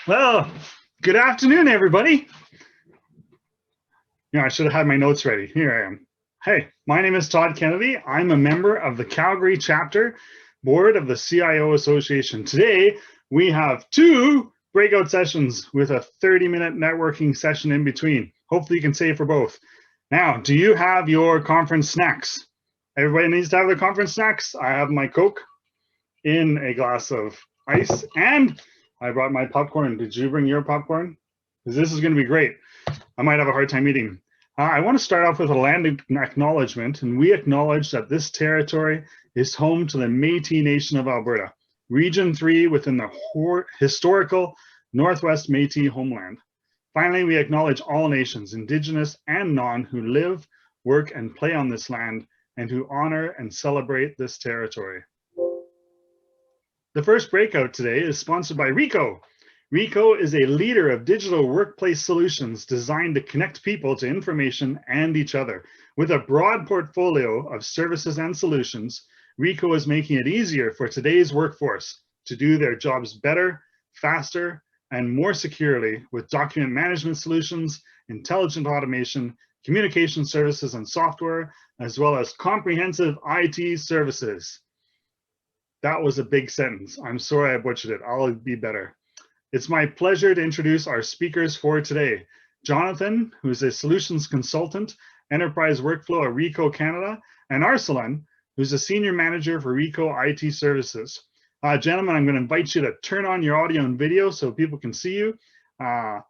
Well, good afternoon, everybody. I should have had my notes ready. Here I am. Hey, my name is Todd Kennedy. I'm a member of the Calgary chapter board of the CIO Association. Today, we have two breakout sessions with a 30-minute networking session in between. Hopefully you can stay for both. Now, do you have your conference snacks? Everybody needs to have their conference snacks. I have my Coke in a glass of ice, and I brought my popcorn. Did you bring your popcorn? Because this is going to be great. I might have a hard time eating. I want to start off with a land acknowledgement, and we acknowledge that this territory is home to the Métis Nation of Alberta, Region 3 within the historical Northwest Métis homeland. Finally, we acknowledge all nations, Indigenous and non, who live, work, and play on this land, and who honor and celebrate this territory. The first breakout today is sponsored by Ricoh. Ricoh is a leader of digital workplace solutions designed to connect people to information and each other. With a broad portfolio of services and solutions, Ricoh is making it easier for today's workforce to do their jobs better, faster, and more securely with document management solutions, intelligent automation, communication services and software, as well as comprehensive IT services. That was a big sentence. I'm sorry I butchered it. I'll be better. It's my pleasure to introduce our speakers for today. Jonathan, who's a solutions consultant, enterprise workflow at Ricoh Canada, and Arsalan, who's a senior manager for Ricoh IT services. Gentlemen, I'm going to invite you to turn on your audio and video so people can see you.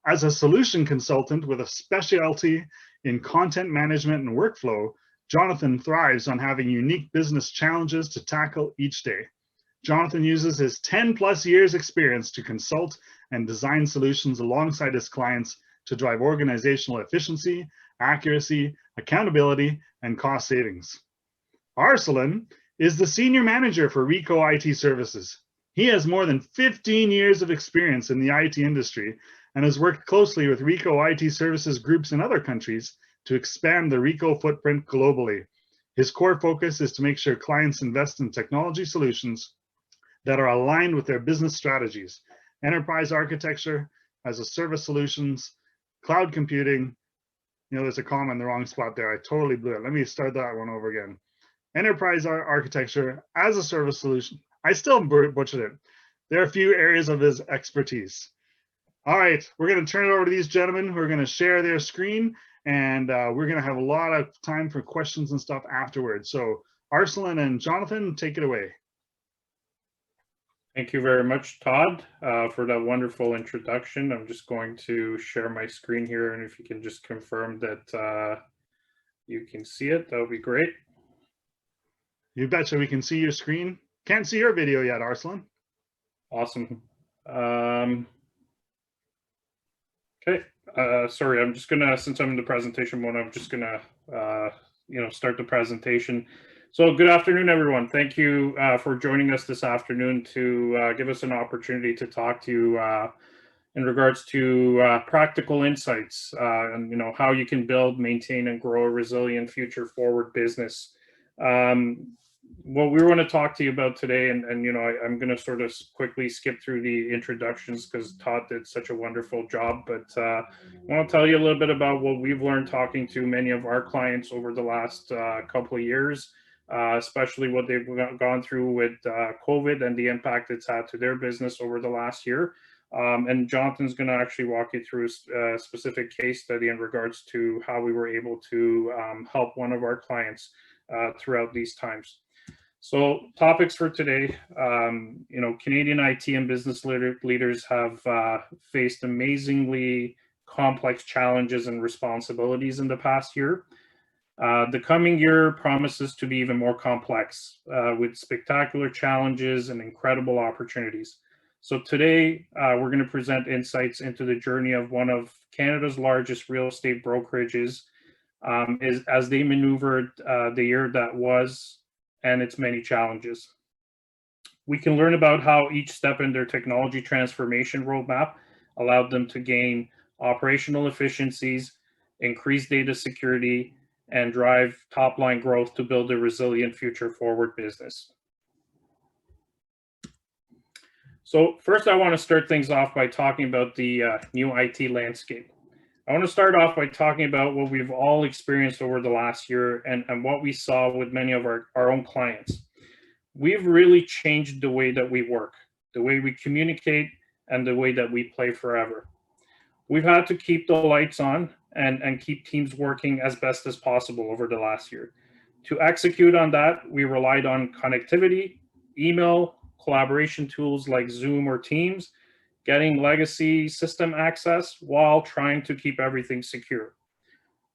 As a solution consultant with a specialty in content management and workflow, Jonathan thrives on having unique business challenges to tackle each day. Jonathan uses his 10+ years experience to consult and design solutions alongside his clients to drive organizational efficiency, accuracy, accountability, and cost savings. Arsalan is the senior manager for Ricoh IT services. He has more than 15 years of experience in the IT industry and has worked closely with Ricoh IT services groups in other countries to expand the Ricoh footprint globally. His core focus is to make sure clients invest in technology solutions that are aligned with their business strategies, enterprise architecture, as a service solutions, cloud computing. There's a comma in the wrong spot there. I totally blew it. Let me start that one over again. Enterprise architecture as a service solution. I still butchered it. There are a few areas of his expertise. All right, we're going to turn it over to these gentlemen who are going to share their screen, and we're going to have a lot of time for questions and stuff afterwards. So Arsalan and Jonathan, take it away. Thank you very much, Todd, for that wonderful introduction. I'm just going to share my screen here, and if you can just confirm that you can see it, that would be great. You betcha we can see your screen. Can't see your video yet, Arsalan. Awesome. Okay, sorry, I'm just gonna, since I'm in the presentation mode, I'm just gonna, start the presentation. So good afternoon, everyone. Thank you for joining us this afternoon to give us an opportunity to talk to you in regards to practical insights and how you can build, maintain, and grow a resilient future forward business. What we want to talk to you about today, and I'm going to sort of quickly skip through the introductions because Todd did such a wonderful job, but I want to tell you a little bit about what we've learned talking to many of our clients over the last couple of years. Especially what they've gone through with COVID and the impact it's had to their business over the last year. And Jonathan's going to actually walk you through a specific case study in regards to how we were able to help one of our clients throughout these times. So topics for today, Canadian IT and business leaders have faced amazingly complex challenges and responsibilities in the past year. The coming year promises to be even more complex with spectacular challenges and incredible opportunities. So today, we're going to present insights into the journey of one of Canada's largest real estate brokerages as they maneuvered the year that was and its many challenges. We can learn about how each step in their technology transformation roadmap allowed them to gain operational efficiencies, increase data security, and drive top-line growth to build a resilient future forward business. So first, I want to start things off by talking about the new IT landscape. I want to start off by talking about what we've all experienced over the last year and what we saw with many of our own clients. We've really changed the way that we work, the way we communicate, and the way that we play forever. We've had to keep the lights on and keep teams working as best as possible over the last year. To execute on that, we relied on connectivity, email, collaboration tools like Zoom or Teams, getting legacy system access while trying to keep everything secure.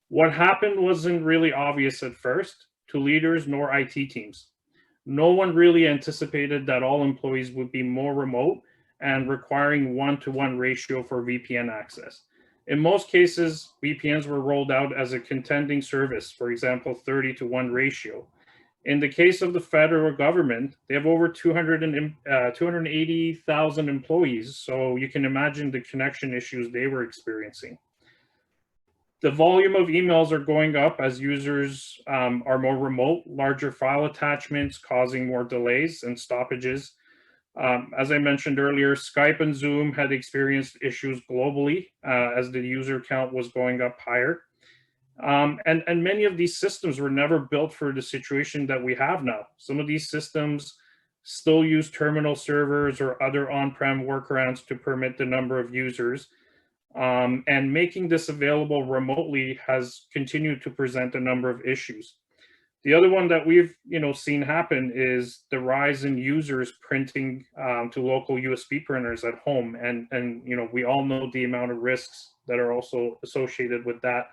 What happened wasn't really obvious at first to leaders nor IT teams. No one really anticipated that all employees would be more remote and requiring one-to-one ratio for VPN access. In most cases, VPNs were rolled out as a contending service, for example, 30-to-1 ratio. In the case of the federal government, they have over 280,000 employees, so you can imagine the connection issues they were experiencing. The volume of emails are going up as users are more remote, larger file attachments causing more delays and stoppages. As I mentioned earlier, Skype and Zoom had experienced issues globally as the user count was going up higher. And many of these systems were never built for the situation that we have now. Some of these systems still use terminal servers or other on-prem workarounds to permit the number of users. And making this available remotely has continued to present a number of issues. The other one that we've seen happen is the rise in users printing to local USB printers at home, and we all know the amount of risks that are also associated with that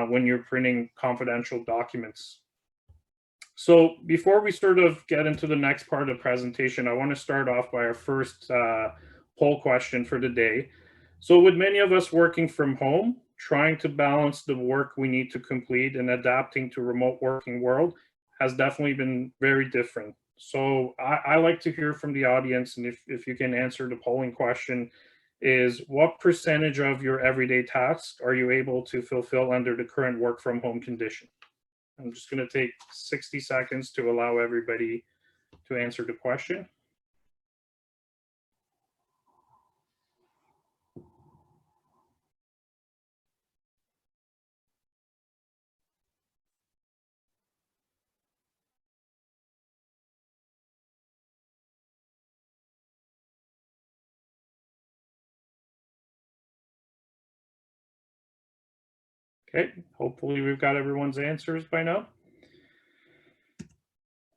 when you're printing confidential documents. So before we sort of get into the next part of the presentation, I want to start off by our first poll question for the day. So with many of us working from home, trying to balance the work we need to complete and adapting to remote working world has definitely been very different. So I like to hear from the audience, and if you can answer the polling question, is what percentage of your everyday tasks are you able to fulfill under the current work from home condition? I'm just going to take 60 seconds to allow everybody to answer the question. Okay, hopefully we've got everyone's answers by now.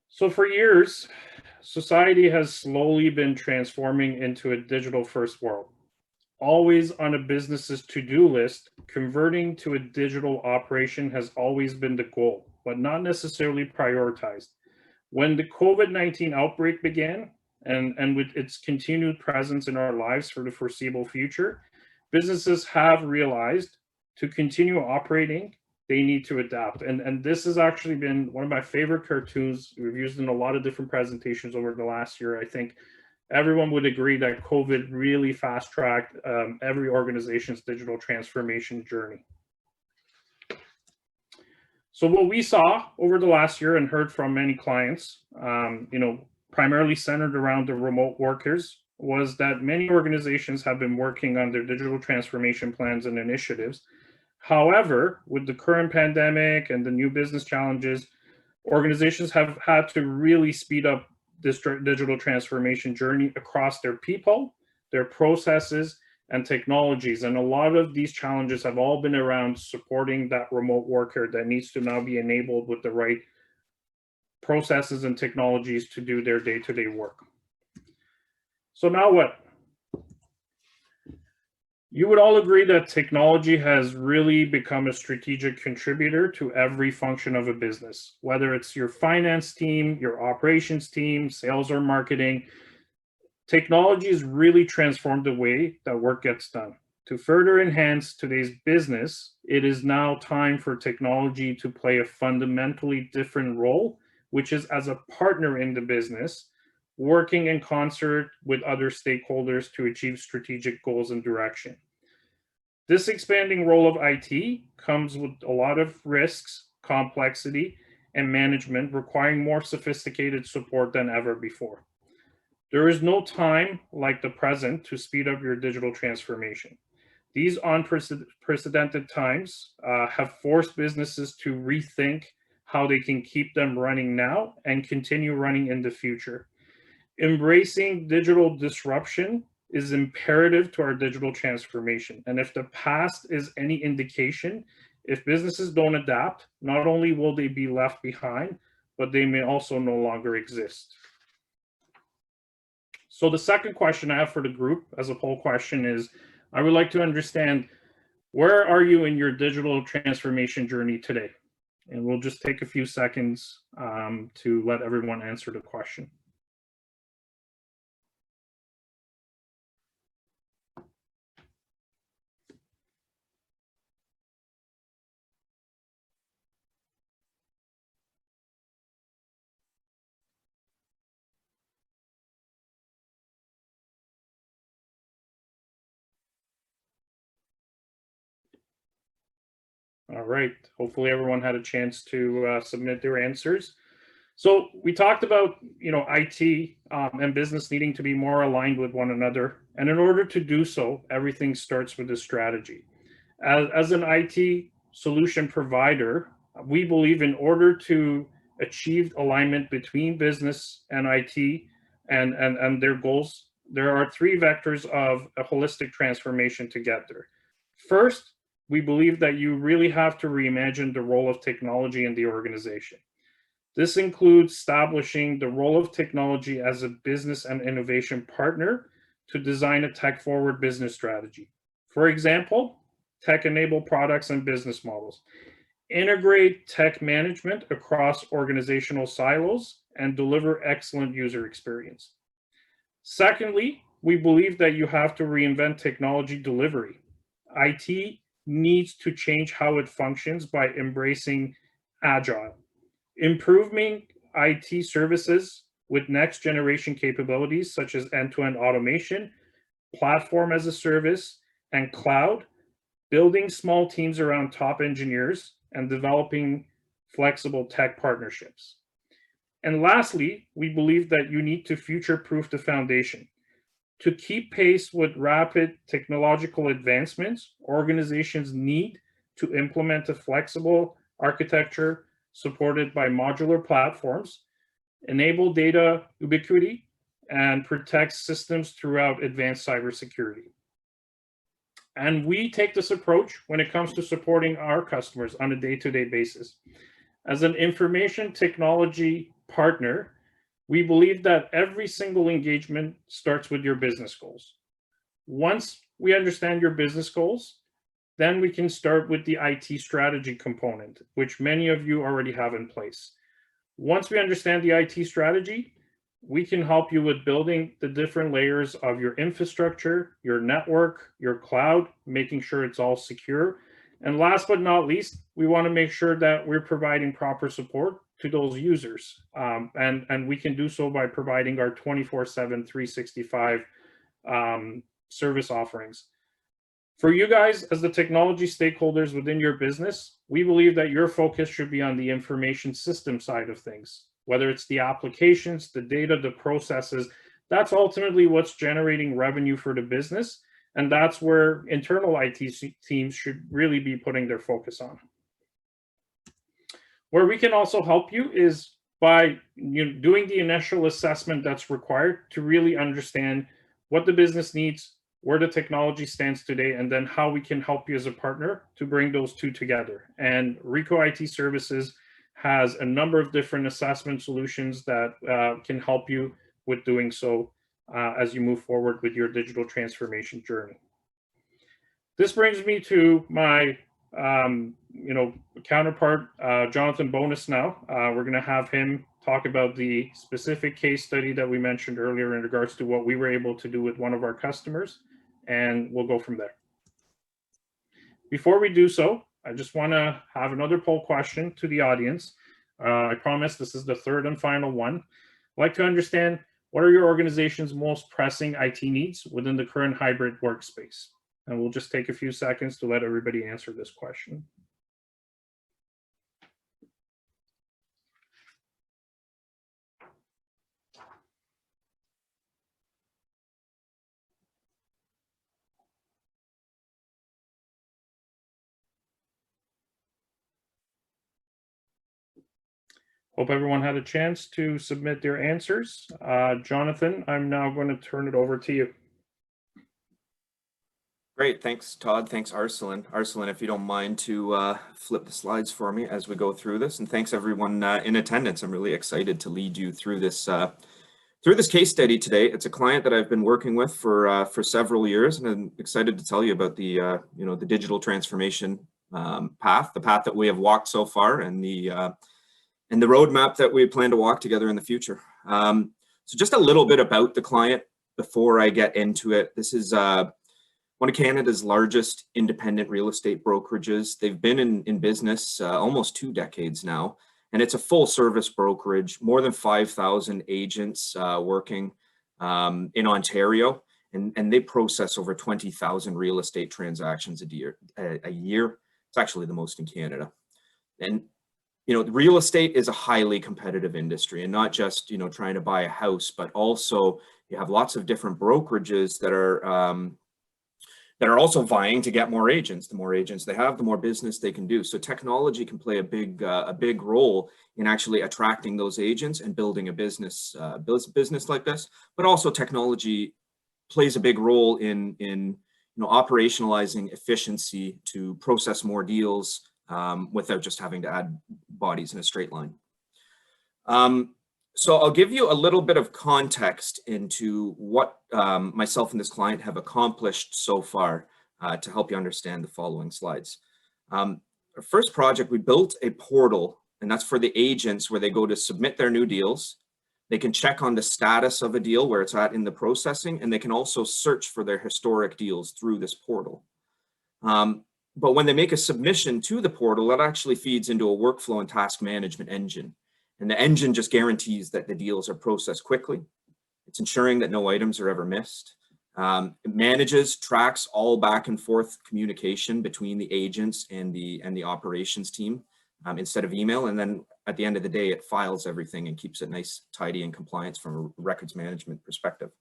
So for years, society has slowly been transforming into a digital-first world. Always on a business's to-do list, converting to a digital operation has always been the goal, but not necessarily prioritized. When the COVID-19 outbreak began, and with its continued presence in our lives for the foreseeable future, businesses have realized to continue operating, they need to adapt. And this has actually been one of my favorite cartoons. We've used in a lot of different presentations over the last year. I think everyone would agree that COVID really fast-tracked every organization's digital transformation journey. So what we saw over the last year and heard from many clients, primarily centered around the remote workers, was that many organizations have been working on their digital transformation plans and initiatives. However, with the current pandemic and the new business challenges, organizations have had to really speed up this digital transformation journey across their people, their processes, and technologies. And a lot of these challenges have all been around supporting that remote worker that needs to now be enabled with the right processes and technologies to do their day-to-day work. So now what? You would all agree that technology has really become a strategic contributor to every function of a business, whether it's your finance team, your operations team, sales or marketing. Technology has really transformed the way that work gets done. To further enhance today's business, it is now time for technology to play a fundamentally different role, which is as a partner in the business, working in concert with other stakeholders to achieve strategic goals and direction. This expanding role of IT comes with a lot of risks, complexity, and management requiring more sophisticated support than ever before. There is no time like the present to speed up your digital transformation. These unprecedented times have forced businesses to rethink how they can keep them running now and continue running in the future. Embracing digital disruption is imperative to our digital transformation. And if the past is any indication, if businesses don't adapt, not only will they be left behind, but they may also no longer exist. So the second question I have for the group as a poll question is, I would like to understand, where are you in your digital transformation journey today? And we'll just take a few seconds to let everyone answer the question. All right, hopefully everyone had a chance to submit their answers. So we talked about, IT and business needing to be more aligned with one another. And in order to do so, everything starts with a strategy. As an IT solution provider, we believe in order to achieve alignment between business and IT and their goals, there are three vectors of a holistic transformation to get there. First, we believe that you really have to reimagine the role of technology in the organization. This includes establishing the role of technology as a business and innovation partner to design a tech-forward business strategy. For example, tech-enabled products and business models. Integrate tech management across organizational silos and deliver excellent user experience. Secondly, we believe that you have to reinvent technology delivery. IT needs to change how it functions by embracing agile, improving IT services with next generation capabilities such as end-to-end automation, platform as a service, and cloud, building small teams around top engineers, and developing flexible tech partnerships. And lastly, we believe that you need to future-proof the foundation. To keep pace with rapid technological advancements, organizations need to implement a flexible architecture supported by modular platforms, enable data ubiquity, and protect systems throughout advanced cybersecurity. And we take this approach when it comes to supporting our customers on a day-to-day basis. As an information technology partner, we believe that every single engagement starts with your business goals. Once we understand your business goals, then we can start with the IT strategy component, which many of you already have in place. Once we understand the IT strategy, we can help you with building the different layers of your infrastructure, your network, your cloud, making sure it's all secure. And last but not least, we want to make sure that we're providing proper support to those users. And we can do so by providing our 24/7, 365 service offerings. For you guys, as the technology stakeholders within your business, we believe that your focus should be on the information system side of things, whether it's the applications, the data, the processes. That's ultimately what's generating revenue for the business. And that's where internal IT teams should really be putting their focus on. Where we can also help you is by doing the initial assessment that's required to really understand what the business needs, where the technology stands today, and then how we can help you as a partner to bring those two together. And Rico IT Services has a number of different assessment solutions that can help you with doing so as you move forward with your digital transformation journey. This brings me to my counterpart, Jonathan Bonus now. We're going to have him talk about the specific case study that we mentioned earlier in regards to what we were able to do with one of our customers, and we'll go from there. Before we do so, I just want to have another poll question to the audience. I promise this is the third and final one. I'd like to understand, what are your organization's most pressing IT needs within the current hybrid workspace? And we'll just take a few seconds to let everybody answer this question. Hope everyone had a chance to submit their answers. Jonathan, I'm now going to turn it over to you. Great, thanks Todd, thanks Arsalan. Arsalan, if you don't mind to flip the slides for me as we go through this, and thanks everyone in attendance. I'm really excited to lead you through this case study today. It's a client that I've been working with for several years, and I'm excited to tell you about the the digital transformation path, the path that we have walked so far, and the roadmap that we plan to walk together in the future. So just a little bit about the client before I get into it. This is one of Canada's largest independent real estate brokerages. They've been in business almost 2 decades now, and it's a full service brokerage, more than 5,000 agents working in Ontario, and they process over 20,000 real estate transactions a year. It's actually the most in Canada. And real estate is a highly competitive industry, and not just trying to buy a house, but also you have lots of different brokerages that are also vying to get more agents. The more agents they have, the more business they can do. So technology can play a big role in actually attracting those agents and building a business like this. But also technology plays a big role in operationalizing efficiency to process more deals without just having to add bodies in a straight line. So I'll give you a little bit of context into what myself and this client have accomplished so far to help you understand the following slides. Our first project, we built a portal, and that's for the agents where they go to submit their new deals. They can check on the status of a deal, where it's at in the processing, and they can also search for their historic deals through this portal. But when they make a submission to the portal, it actually feeds into a workflow and task management engine. And the engine just guarantees that the deals are processed quickly. It's ensuring that no items are ever missed. It manages, tracks all back and forth communication between the agents and the operations team instead of email. And then at the end of the day, it files everything and keeps it nice, tidy, and compliance from a records management perspective.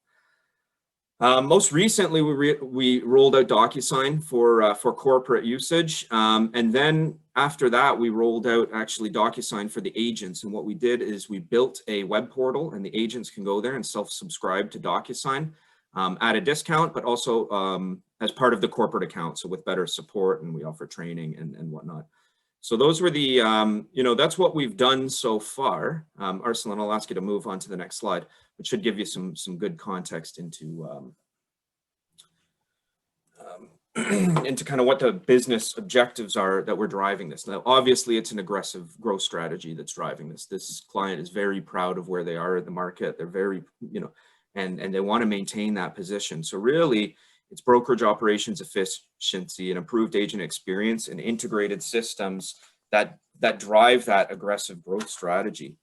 Most recently, we rolled out DocuSign for corporate usage, and then after that, we rolled out actually DocuSign for the agents. And what we did is we built a web portal, and the agents can go there and self-subscribe to DocuSign at a discount, but also as part of the corporate account, so with better support, and we offer training and whatnot. So those were the that's what we've done so far. Arsalan, I'll ask you to move on to the next slide, which should give you some good context into into kind of what the business objectives are that we're driving this. Now, obviously, it's an aggressive growth strategy that's driving this. This client is very proud of where they are in the market. They're very, and they want to maintain that position. So really, it's brokerage operations efficiency and improved agent experience and integrated systems that drive that aggressive growth strategy.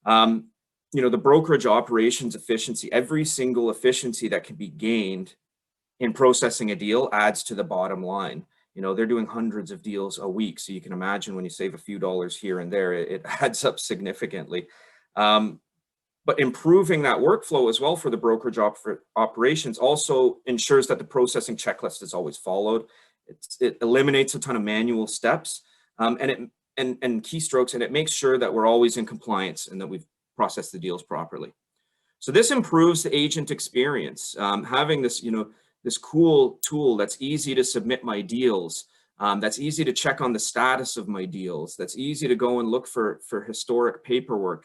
The brokerage operations efficiency, every single efficiency that can be gained in processing a deal adds to the bottom line. They're doing hundreds of deals a week. So you can imagine when you save a few dollars here and there, it adds up significantly. But improving that workflow as well for the brokerage operations also ensures that the processing checklist is always followed. It eliminates a ton of manual steps and keystrokes, and it makes sure that we're always in compliance and that we've processed the deals properly. So this improves the agent experience. Having this, this cool tool that's easy to submit my deals, that's easy to check on the status of my deals, that's easy to go and look for historic paperwork.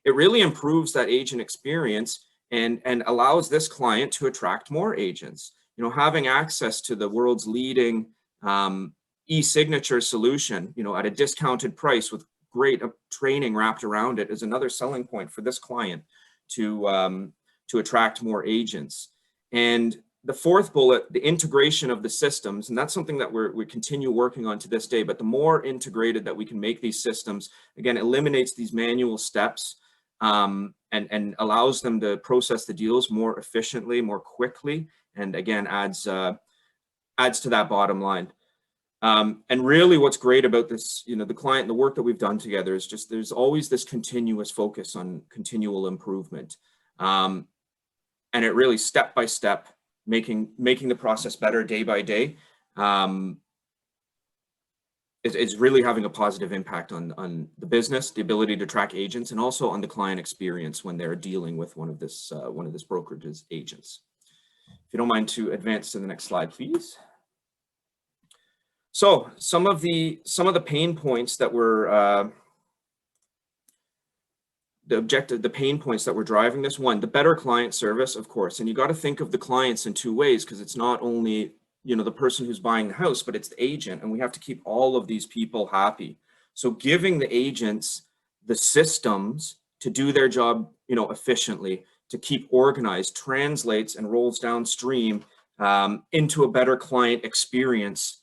It really improves that agent experience and allows this client to attract more agents. Having access to the world's leading e-signature solution, at a discounted price with great training wrapped around it is another selling point for this client to attract more agents. And the fourth bullet, the integration of the systems, and that's something that we continue working on to this day, but the more integrated that we can make these systems, again, eliminates these manual steps and allows them to process the deals more efficiently, more quickly, and again, adds to that bottom line. And really what's great about this, the client and the work that we've done together is just, there's always this continuous focus on continual improvement. And it really step by step, making the process better day by day. it's really having a positive impact on the business, the ability to track agents, and also on the client experience when they're dealing with one of this brokerage's agents. If you don't mind to advance to the next slide, please. So some of the pain points that were the pain points that were driving this. One, the better client service, of course, and you got to think of the clients in two ways, because it's not only, you know, the person who's buying the house, but it's the agent, and we have to keep all of these people happy. So giving the agents the systems to do their job, you know, efficiently, to keep organized, translates and rolls downstream into a better client experience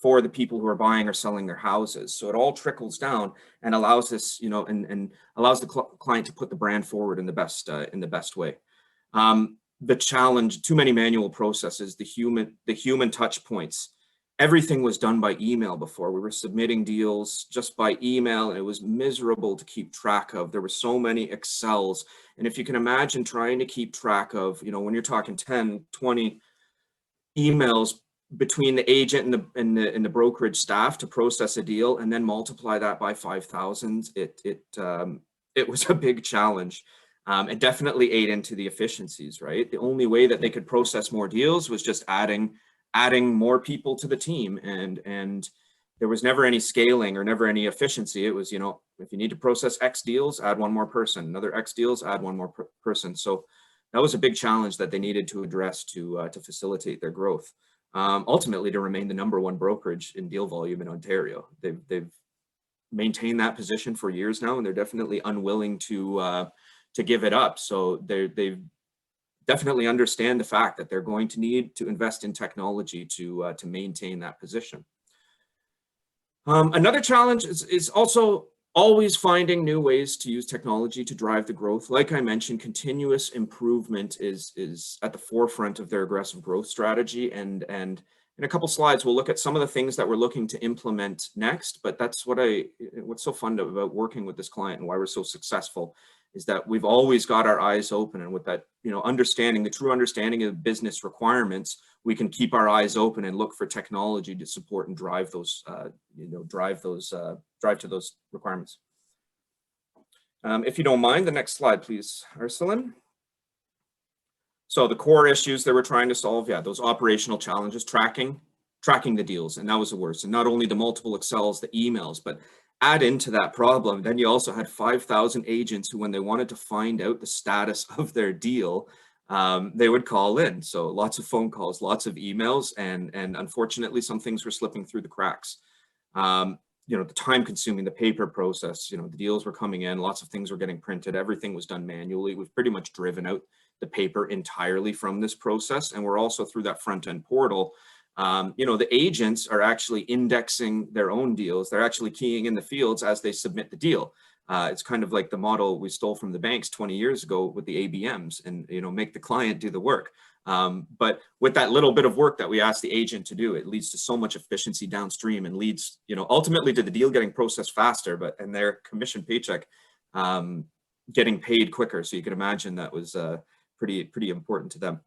for the people who are buying or selling their houses. So it all trickles down and allows this, you know, and allows the client to put the brand forward in the best way. The challenge, too many manual processes, the human touch points. Everything was done by email before. We were submitting deals just by email, and it was miserable to keep track of. There were so many Excels. And if you can imagine trying to keep track of, you know, when you're talking 10, 20 emails between the agent and the brokerage staff to process a deal, and then multiply that by 5,000, it was a big challenge. It definitely ate into the efficiencies, right? The only way that they could process more deals was just adding more people to the team, and there was never any scaling or never any efficiency. It was, you know, if you need to process X deals, add one more person, another X deals, add one more person. So that was a big challenge that they needed to address to facilitate their growth. Ultimately, to remain the #1 brokerage in deal volume in Ontario. They've maintained that position for years now, and they're definitely unwilling to give it up. So they definitely understand the fact that they're going to need to invest in technology to maintain that position. Another challenge is also always finding new ways to use technology to drive the growth. Like I mentioned, continuous improvement is at the forefront of their aggressive growth strategy. And in a couple slides, we'll look at some of the things that we're looking to implement next. But that's what's so fun about working with this client and why we're so successful, is that we've always got our eyes open. And with that, you know, the true understanding of business requirements, we can keep our eyes open and look for technology to support and drive those, drive to those requirements. If you don't mind, the next slide, please, Arsalan. So the core issues that we're trying to solve, yeah, those operational challenges, tracking the deals, and that was the worst. And not only the multiple Excels, the emails, but add into that problem, then you also had 5,000 agents who, when they wanted to find out the status of their deal, they would call in. So lots of phone calls, lots of emails, and unfortunately, some things were slipping through the cracks. You know, the time consuming, the paper process, you know, the deals were coming in, lots of things were getting printed, everything was done manually. We've pretty much driven out the paper entirely from this process. And we're also through that front end portal. You know, the agents are actually indexing their own deals. They're actually keying in the fields as they submit the deal. It's kind of like the model we stole from the banks 20 years ago with the ABMs, and, you know, make the client do the work. But with that little bit of work that we ask the agent to do, it leads to so much efficiency downstream and leads, you know, ultimately to the deal getting processed faster, and their commission paycheck getting paid quicker. So you can imagine that was pretty important to them.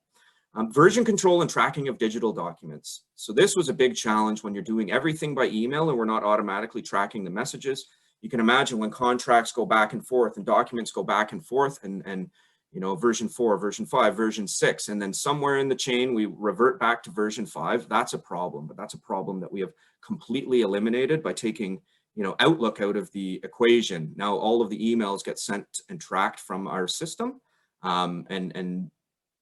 Version control and tracking of digital documents. So this was a big challenge when you're doing everything by email and we're not automatically tracking the messages. You can imagine when contracts go back and forth and documents go back and forth, and you know, version 4, version 5, version 6, and then somewhere in the chain we revert back to version 5. That's a problem, but that's a problem that we have completely eliminated by taking, you know, Outlook out of the equation. Now all of the emails get sent and tracked from our system, and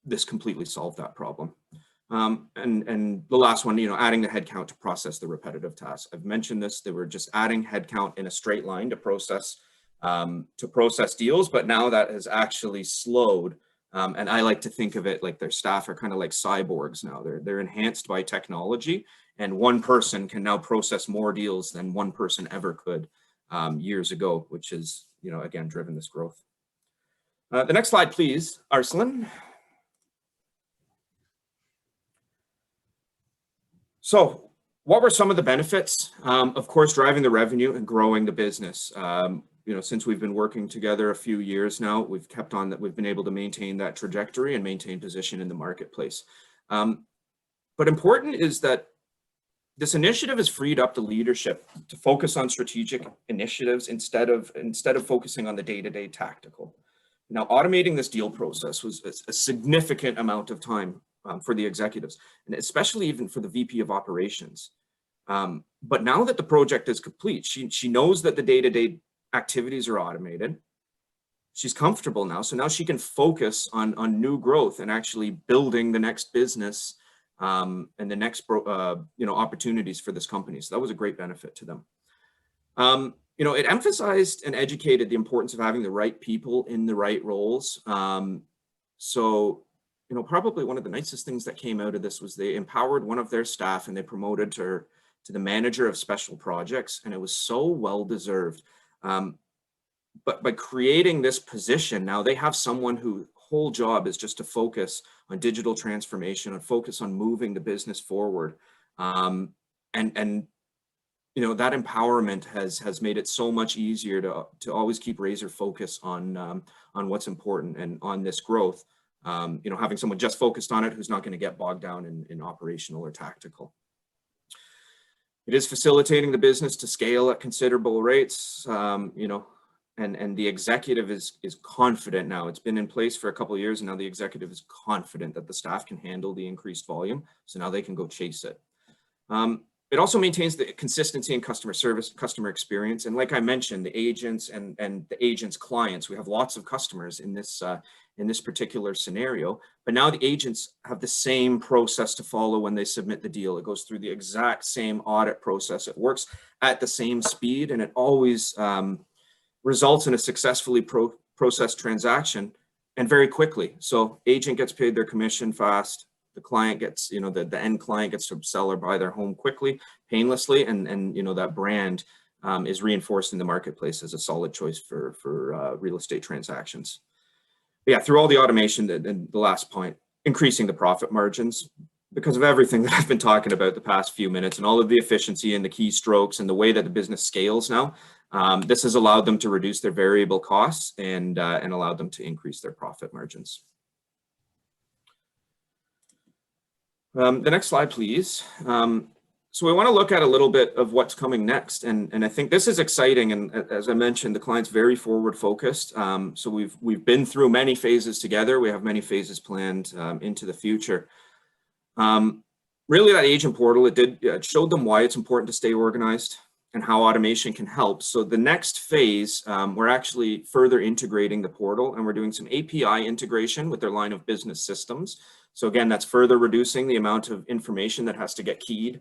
this completely solved that problem. And the last one, you know, adding the headcount to process the repetitive tasks. I've mentioned this, they were just adding headcount in a straight line to process deals, but now that has actually slowed. And I like to think of it like their staff are kind of like cyborgs now. They're enhanced by technology, and one person can now process more deals than one person ever could years ago, which is, you know, again, driven this growth. The next slide, please, Arsalan. So what were some of the benefits? Of course, driving the revenue and growing the business. You know, since we've been working together a few years now, we've kept on that. We've been able to maintain that trajectory and maintain position in the marketplace. But important is that This initiative has freed up the leadership to focus on strategic initiatives instead of focusing on the day-to-day tactical. Now, automating this deal process was a significant amount of time for the executives, and especially even for the VP of operations. But now that the project is complete, she knows that the day-to-day activities are automated. She's comfortable now, so now she can focus on new growth and actually building the next business and the next opportunities for this company. So that was a great benefit to them. It emphasized and educated the importance of having the right people in the right roles. So probably one of the nicest things that came out of this was they empowered one of their staff and they promoted her to the manager of special projects, and it was so well deserved. But by creating this position, now they have someone whose whole job is just to focus on digital transformation and focus on moving the business forward. And that empowerment has made it so much easier to always keep razor focus on what's important and on this growth. Having someone just focused on it who's not going to get bogged down in operational or tactical. It is facilitating the business to scale at considerable rates, and the executive is confident now. It's been in place for a couple of years, and now the executive is confident that the staff can handle the increased volume, so now they can go chase it. It also maintains the consistency in customer service, customer experience, and like I mentioned, the agents and the agents' clients. We have lots of customers in this particular scenario, but now the agents have the same process to follow when they submit the deal. It goes through the exact same audit process. It works at the same speed, and it always results in a successfully processed transaction and very quickly. So agent gets paid their commission fast. The client gets, the end client gets to sell or buy their home quickly, painlessly, and that brand is reinforced in the marketplace as a solid choice for real estate transactions. But yeah, through all the automation, and the last point, increasing the profit margins because of everything that I've been talking about the past few minutes and all of the efficiency and the keystrokes and the way that the business scales now. This has allowed them to reduce their variable costs and allowed them to increase their profit margins. The next slide, please. So we want to look at a little bit of what's coming next, and I think this is exciting. And as I mentioned, the client's very forward focused. So we've been through many phases together. We have many phases planned into the future. Really, that agent portal, it showed them why it's important to stay organized and how automation can help. So the next phase, we're actually further integrating the portal, and we're doing some API integration with their line of business systems. So again, that's further reducing the amount of information that has to get keyed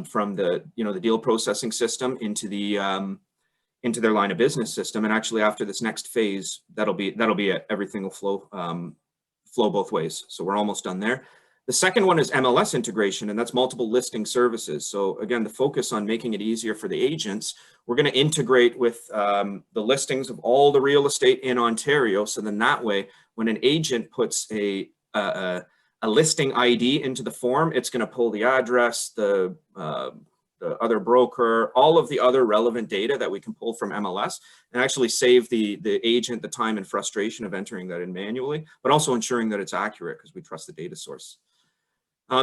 from the deal processing system into their line of business system. And actually, after this next phase, that'll be it. Everything will flow both ways. So we're almost done there. The second one is MLS integration, and that's multiple listing services. So again, the focus on making it easier for the agents. We're going to integrate with the listings of all the real estate in Ontario. So then that way, when an agent puts a listing ID into the form, it's going to pull the address, the other broker, all of the other relevant data that we can pull from MLS, and actually save the agent the time and frustration of entering that in manually, but also ensuring that it's accurate because we trust the data source.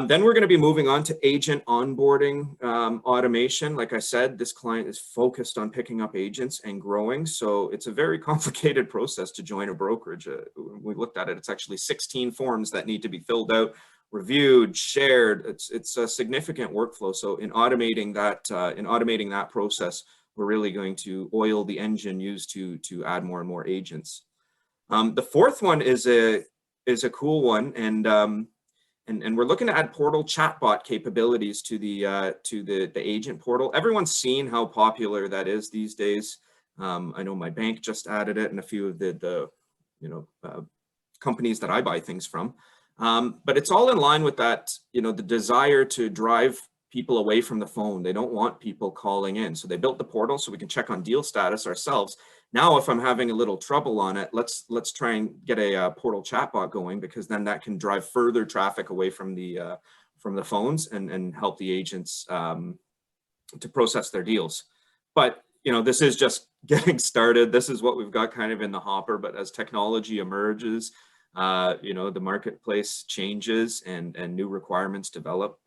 Then we're going to be moving on to agent onboarding automation. Like I said, this client is focused on picking up agents and growing. So it's a very complicated process to join a brokerage. We looked at it. It's actually 16 forms that need to be filled out, reviewed, shared. It's a significant workflow. So in automating that process, we're really going to oil the engine used to add more and more agents. The fourth one is a cool one, and we're looking to add portal chatbot capabilities to the agent portal. Everyone's seen how popular that is these days. I know my bank just added it, and a few of the companies that I buy things from. But it's all in line with that, the desire to drive people away from the phone. They don't want people calling in. So they built the portal so we can check on deal status ourselves. Now, if I'm having a little trouble on it, let's try and get a portal chatbot going, because then that can drive further traffic away from the phones and help the agents to process their deals. But this is just getting started. This is what we've got kind of in the hopper. But as technology emerges, the marketplace changes and new requirements develop.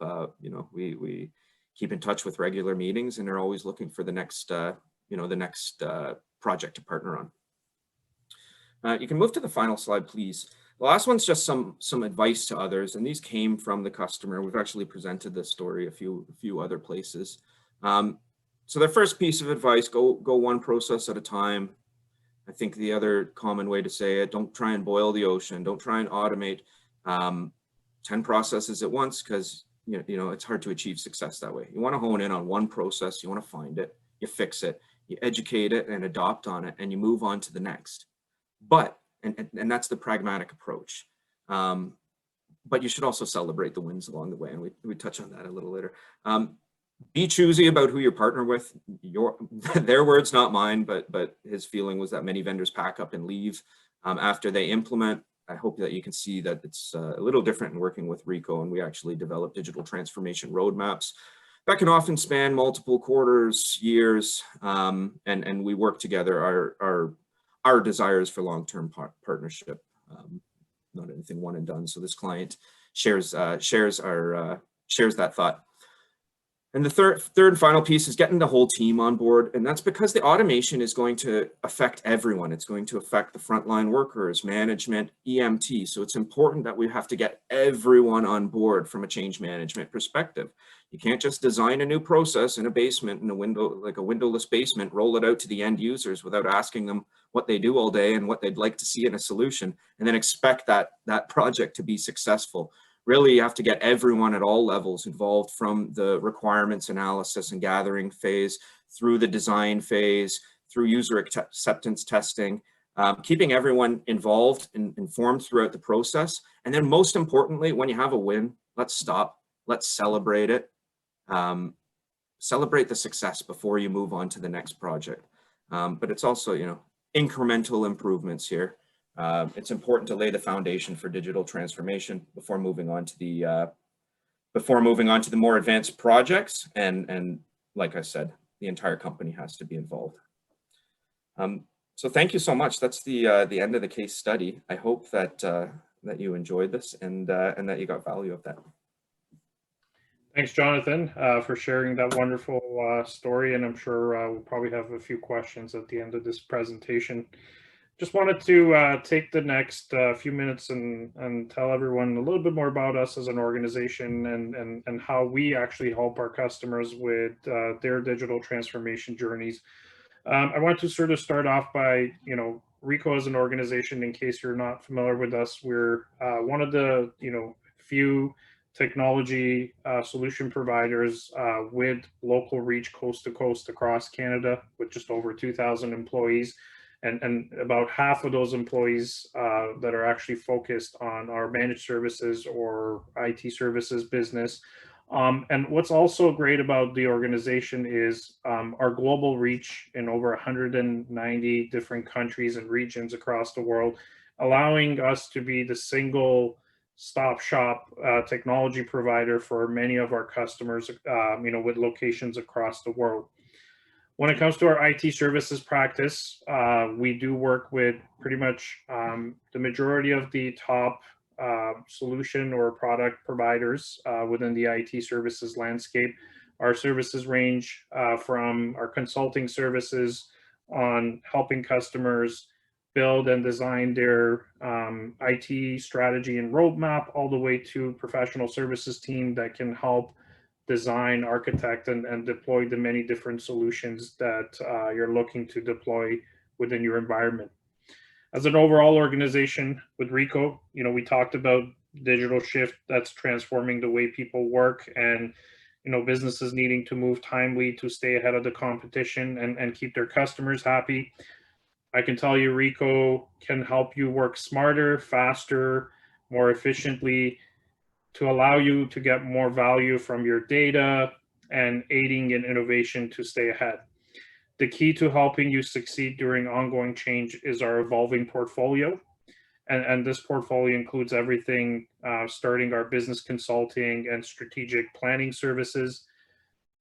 We keep in touch with regular meetings, and are always looking for the next, project to partner on. You can move to the final slide, please. The last one's just some advice to others, and these came from the customer. We've actually presented this story a few other places. So their first piece of advice: go one process at a time. I think the other common way to say it: don't try and boil the ocean. Don't try and automate 10 processes at once, because it's hard to achieve success that way. You want to hone in on one process. You want to find it. You fix it. You educate it and adopt on it, and you move on to the next. But and that's the pragmatic approach. But you should also celebrate the wins along the way, and we touch on that a little later. Be choosy about who you partner with. Their words, not mine, but his feeling was that many vendors pack up and leave after they implement. I hope that you can see that it's a little different in working with Rico, and we actually develop digital transformation roadmaps that can often span multiple quarters, years, and we work together our desires for long-term partnership, not anything one and done. So this client shares that thought. And the third and final piece is getting the whole team on board. And that's because the automation is going to affect everyone. It's going to affect the frontline workers, management, EMT. So it's important that we have to get everyone on board from a change management perspective. You can't just design a new process in a basement, in a windowless basement, roll it out to the end users without asking them what they do all day and what they'd like to see in a solution, and then expect that project to be successful. Really, you have to get everyone at all levels involved, from the requirements analysis and gathering phase, through the design phase, through user acceptance testing, keeping everyone involved and informed throughout the process. And then most importantly, when you have a win, let's stop, let's celebrate it. Celebrate the success before you move on to the next project. But it's also, incremental improvements here. It's important to lay the foundation for digital transformation before moving on to the more advanced projects. And like I said, the entire company has to be involved. So thank you so much. That's the end of the case study. I hope that you enjoyed this and that you got value of that. Thanks, Jonathan, for sharing that wonderful story. And I'm sure we'll probably have a few questions at the end of this presentation. Just wanted to take the next few minutes and tell everyone a little bit more about us as an organization and how we actually help our customers with their digital transformation journeys. I want to sort of start off by, Rico as an organization, in case you're not familiar with us, we're one of the, few technology solution providers with local reach coast to coast across Canada, with just over 2,000 employees. And about half of those employees that are actually focused on our managed services or IT services business. And what's also great about the organization is our global reach in over 190 different countries and regions across the world, allowing us to be the single stop shop technology provider for many of our customers, with locations across the world. When it comes to our IT services practice, we do work with pretty much the majority of the top solution or product providers within the IT services landscape. Our services range from our consulting services on helping customers build and design their IT strategy and roadmap, all the way to professional services team that can help design, architect, and deploy the many different solutions that you're looking to deploy within your environment. As an overall organization with Rico, we talked about digital shift that's transforming the way people work, and businesses needing to move timely to stay ahead of the competition and keep their customers happy. I can tell you Rico can help you work smarter, faster, more efficiently, to allow you to get more value from your data and aiding in innovation to stay ahead. The key to helping you succeed during ongoing change is our evolving portfolio. And this portfolio includes everything starting our business consulting and strategic planning services,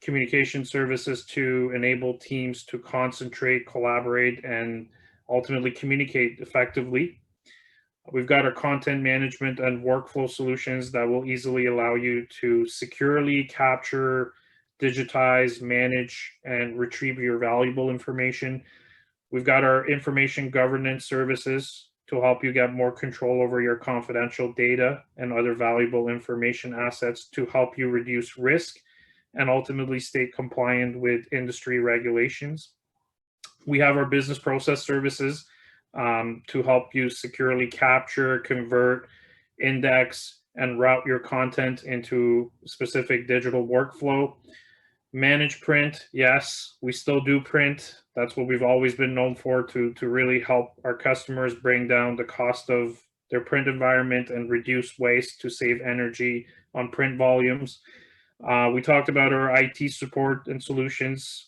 communication services to enable teams to concentrate, collaborate, and ultimately communicate effectively. We've got our content management and workflow solutions that will easily allow you to securely capture digitize, manage, and retrieve your valuable information. We've got our information governance services to help you get more control over your confidential data and other valuable information assets to help you reduce risk and ultimately stay compliant with industry regulations. We have our business process services to help you securely capture, convert, index, and route your content into specific digital workflow. Manage print, yes, we still do print. That's what we've always been known for, to really help our customers bring down the cost of their print environment and reduce waste to save energy on print volumes. We talked about our IT support and solutions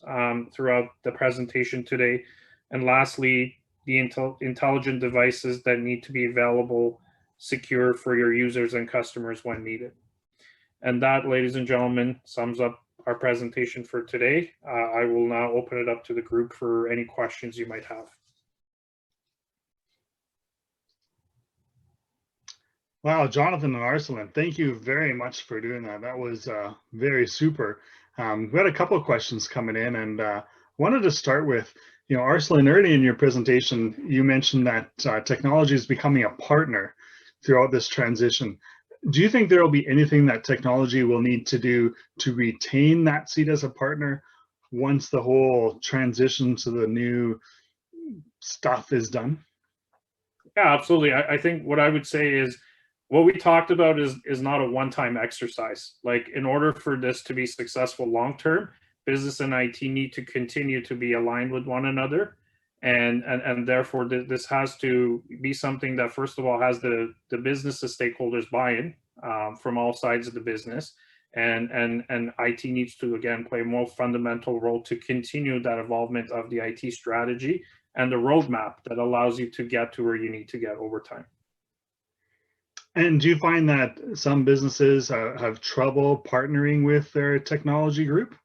throughout the presentation today. And lastly, the intelligent devices that need to be available, secure for your users and customers when needed. And that, ladies and gentlemen, sums up our presentation for today. I will now open it up to the group for any questions you might have. Wow, Jonathan and Arsalan, thank you very much for doing that. That was very super. We had a couple of questions coming in, and wanted to start with, Arsalan, early in your presentation, you mentioned that technology is becoming a partner throughout this transition. Do you think there will be anything that technology will need to do to retain that seat as a partner once the whole transition to the new stuff is done? Yeah, absolutely. I think what I would say is, what we talked about is not a one-time exercise. Like, in order for this to be successful long-term, business and IT need to continue to be aligned with one another. And therefore, this has to be something that, first of all, has the business stakeholders buy-in from all sides of the business. And IT needs to, again, play a more fundamental role to continue that involvement of the IT strategy and the roadmap that allows you to get to where you need to get over time. And do you find that some businesses have trouble partnering with their technology group?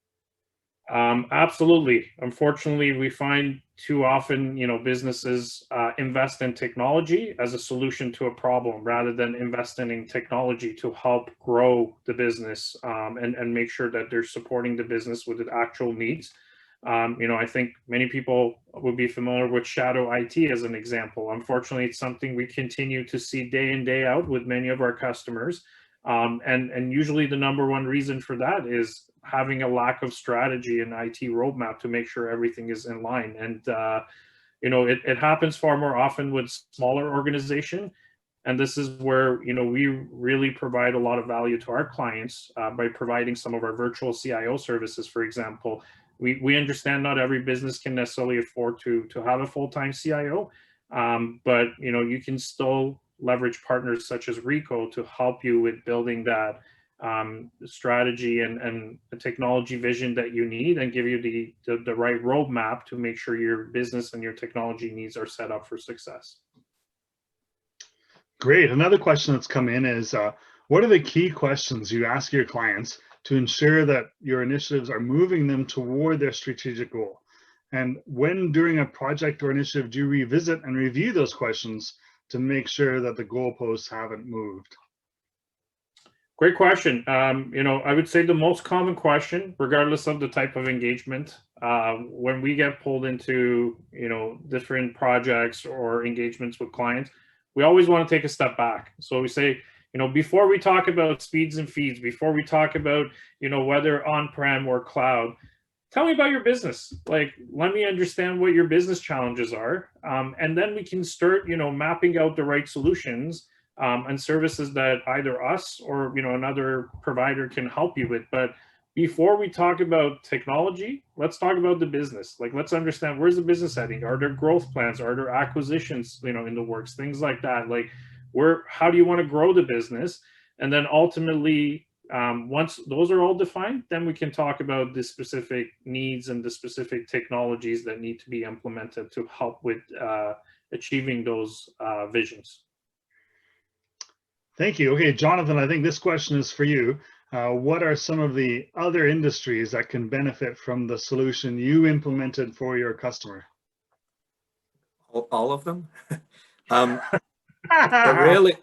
Absolutely. Unfortunately, we find too often, businesses invest in technology as a solution to a problem rather than investing in technology to help grow the business and make sure that they're supporting the business with its actual needs. I think many people would be familiar with shadow IT as an example. Unfortunately, it's something we continue to see day in, day out with many of our customers. And usually the number one reason for that is having a lack of strategy and IT roadmap to make sure everything is in line. And, it happens far more often with smaller organizations. And this is where, we really provide a lot of value to our clients by providing some of our virtual CIO services, for example. We understand not every business can necessarily afford to have a full-time CIO, but, you can still leverage partners such as Rico to help you with building that strategy and the technology vision that you need, and give you the right roadmap to make sure your business and your technology needs are set up for success. Great. Another question that's come in is, what are the key questions you ask your clients to ensure that your initiatives are moving them toward their strategic goal? And when during a project or initiative do you revisit and review those questions to make sure that the goalposts haven't moved? Great question. I would say the most common question, regardless of the type of engagement, when we get pulled into, different projects or engagements with clients, we always want to take a step back. So we say, before we talk about speeds and feeds, before we talk about, whether on-prem or cloud, tell me about your business. Like, let me understand what your business challenges are. And then we can start, mapping out the right solutions and services that either us or, another provider can help you with. But before we talk about technology, let's talk about the business. Like, let's understand, where's the business heading? Are there growth plans? Are there acquisitions, in the works? Things like that. Like, how do you want to grow the business? And then ultimately, once those are all defined, then we can talk about the specific needs and the specific technologies that need to be implemented to help with achieving those visions. Thank you. Okay, Jonathan, I think this question is for you. What are some of the other industries that can benefit from the solution you implemented for your customer? All of them. But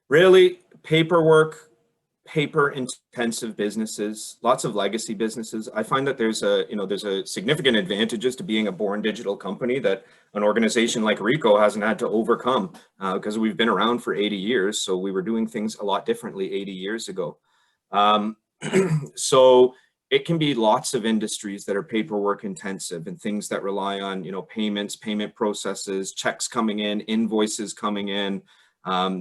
really paperwork, paper intensive businesses, lots of legacy businesses, I find that there's a significant advantages to being a born digital company that an organization like Rico hasn't had to overcome, because we've been around for 80 years. So we were doing things a lot differently 80 years ago. So it can be lots of industries that are paperwork intensive and things that rely on, payments, payment processes, checks coming in, invoices coming in.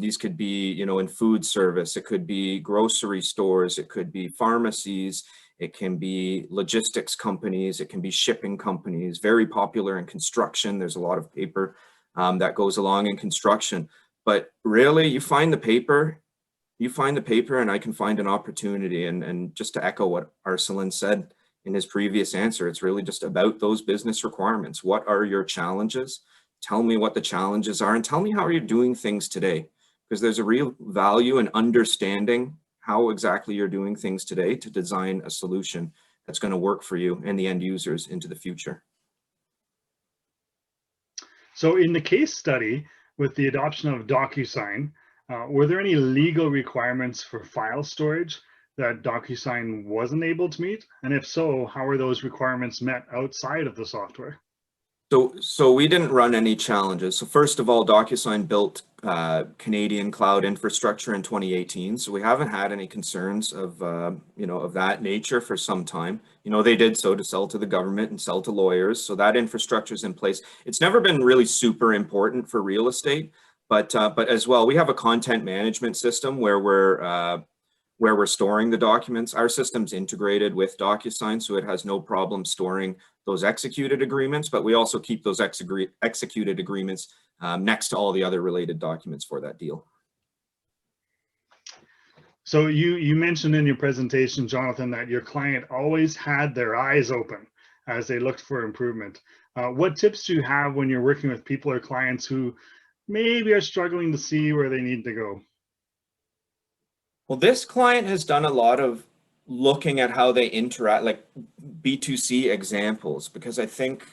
These could be, in food service, it could be grocery stores, it could be pharmacies, it can be logistics companies, it can be shipping companies, very popular in construction. There's a lot of paper that goes along in construction. But really, you find the paper and I can find an opportunity. And just to echo what Arsalan said in his previous answer, it's really just about those business requirements. What are your challenges? Tell me what the challenges are and tell me how you're doing things today, because there's a real value in understanding how exactly you're doing things today to design a solution that's going to work for you and the end users into the future. So in the case study with the adoption of DocuSign, were there any legal requirements for file storage that DocuSign wasn't able to meet? And if so, how are those requirements met outside of the software? So we didn't run any challenges. So first of all, DocuSign built Canadian cloud infrastructure in 2018. So we haven't had any concerns of of that nature for some time. They did so to sell to the government and sell to lawyers. So that infrastructure is in place. It's never been really super important for real estate, but as well, we have a content management system where we're storing the documents. Our system's integrated with DocuSign, so it has no problem storing those executed agreements, but we also keep those executed agreements next to all the other related documents for that deal. So you mentioned in your presentation, Jonathan, that your client always had their eyes open as they looked for improvement. What tips do you have when you're working with people or clients who maybe are struggling to see where they need to go? Well, this client has done a lot of looking at how they interact, like B2C examples, because I think,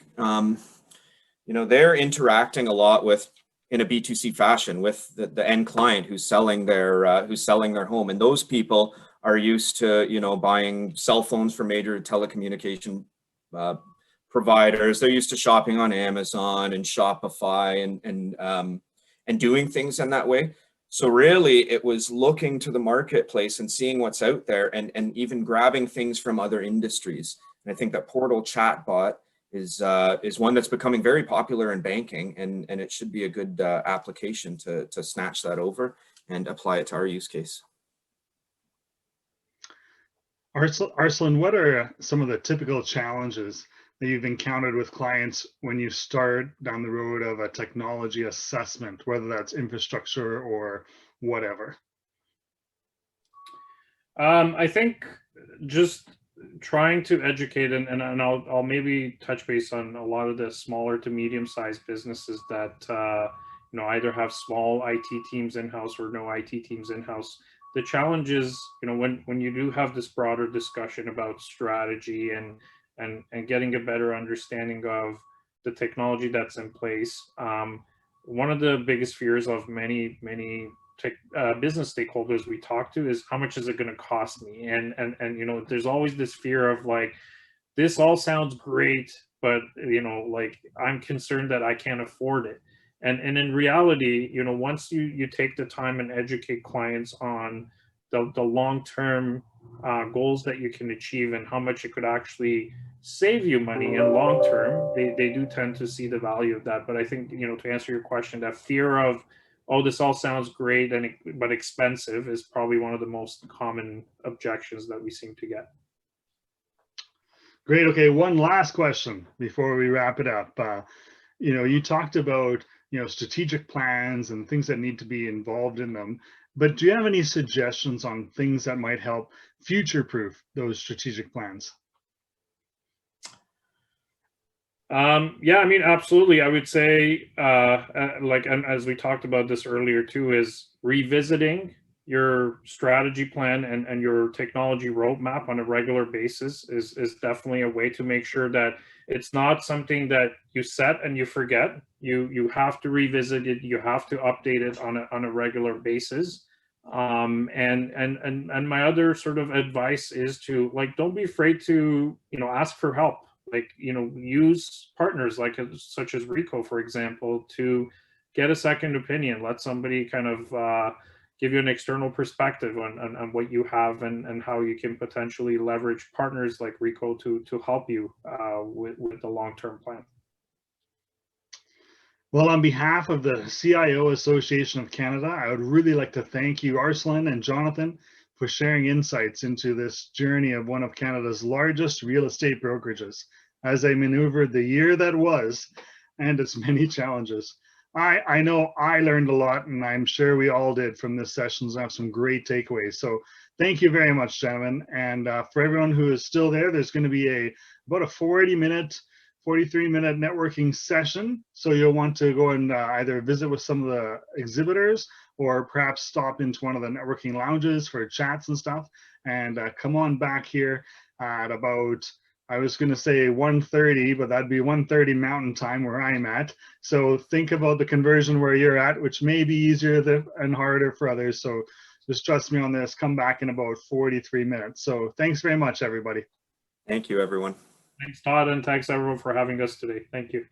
they're interacting a lot in a B2C fashion with the end client who's selling their home. And those people are used to, buying cell phones from major telecommunication providers. They're used to shopping on Amazon and Shopify and doing things in that way. So really, it was looking to the marketplace and seeing what's out there and even grabbing things from other industries. And I think that portal chatbot is one that's becoming very popular in banking, and it should be a good application to snatch that over and apply it to our use case. Arsalan, what are some of the typical challenges that you've encountered with clients when you start down the road of a technology assessment, whether that's infrastructure or whatever? I think just trying to educate, and I'll maybe touch base on a lot of the smaller to medium-sized businesses that either have small IT teams in-house or no IT teams in-house. The challenge is, when you do have this broader discussion about strategy and getting a better understanding of the technology that's in place. One of the biggest fears of many business stakeholders we talk to is, how much is it going to cost me? And there's always this fear of like, this all sounds great, but I'm concerned that I can't afford it. And in reality, once you take the time and educate clients on the long-term goals that you can achieve and how much it could actually save you money in long term, they do tend to see the value of that. But I think, to answer your question, that fear of, oh, this all sounds great but expensive is probably one of the most common objections that we seem to get. Great. Okay, one last question before we wrap it up. You talked about strategic plans and things that need to be involved in them, but do you have any suggestions on things that might help future-proof those strategic plans? Yeah, I mean, absolutely. I would say, and as we talked about this earlier too, is revisiting your strategy plan and your technology roadmap on a regular basis is definitely a way to make sure that it's not something that you set and you forget. You have to revisit it. You have to update it on a regular basis. And my other sort of advice is to, like, don't be afraid to, ask for help. Like, use partners like such as Rico, for example, to get a second opinion. Let somebody kind of give you an external perspective on what you have, and how you can potentially leverage partners like Rico to help you with the long-term plan. Well, on behalf of the CIO Association of Canada, I would really like to thank you, Arslan and Jonathan, for sharing insights into this journey of one of Canada's largest real estate brokerages as they maneuvered the year that was and its many challenges. I know I learned a lot, and I'm sure we all did from this session. I have some great takeaways. So thank you very much, gentlemen. And for everyone who is still there, there's going to be about a 43-minute networking session. So you'll want to go and either visit with some of the exhibitors, or perhaps stop into one of the networking lounges for chats and stuff. And come on back here at about, I was going to say 1:30, but that'd be 1:30 Mountain Time where I'm at. So think about the conversion where you're at, which may be easier and harder for others. So just trust me on this. Come back in about 43 minutes. So thanks very much, everybody. Thank you, everyone. Thanks, Todd, and thanks everyone for having us today. Thank you.